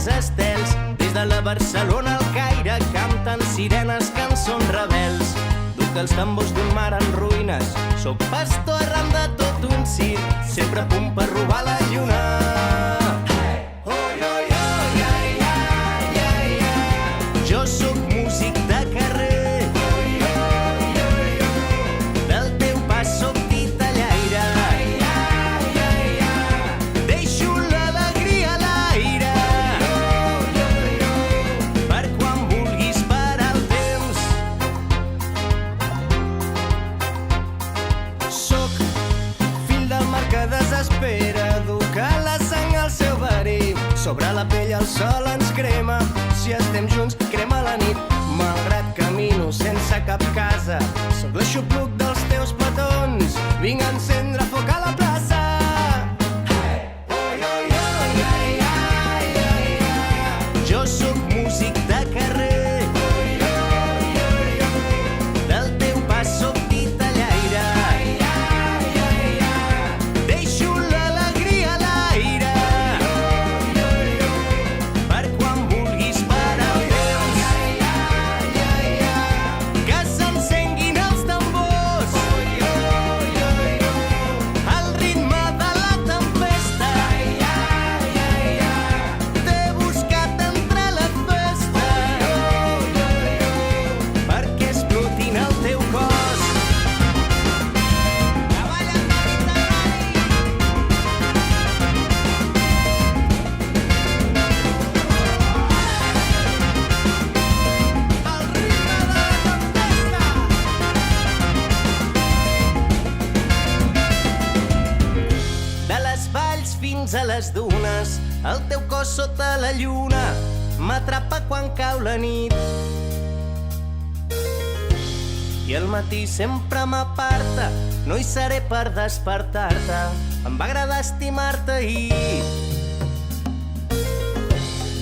els estels. Des de la Barcelona al Caire canten sirenes, cançons rebels. Duc els tambors d'un mar en ruïnes, soc pastor arran de tot un circ, sempre a punt per robar la lluna. Jo sóc músic de carrer, del teu pas sóc titellaire, deixo l'alegria a l'aire, per quan vulguis parar el temps. Sóc fill del mar que desespera, duc a la sang al seu verí, sobre la pell el sol ens crema, si estem junts crema la nit. Malgrat camino sense cap casa, sóc l'aixopluc dels teus petons, vinc a encendre foc a la plaça. Jo sóc músic de carrer, del teu pas sóc titellaire, deixo l'alegria a l'aire, per quan vulguis parar el temps. Que s'encenguin els tambors, al ritme de la tempesta. T'he buscat entre la festa, perquè explotin el teu cos. De les valls fins a les dunes, el teu cos sota la lluna m'atrapa quan cau la nit. I al matí sempre m'aparta, no hi seré per despertar-te, em va agradar estimar-te ahir.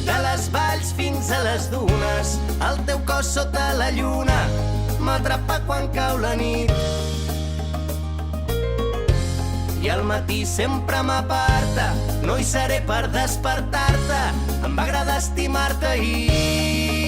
De les valls fins a les dunes, el teu cos sota la lluna m'atrapa quan cau la nit. I al matí sempre m'aparta, no hi seré per despertar-te, em va agradar estimar-te ahir.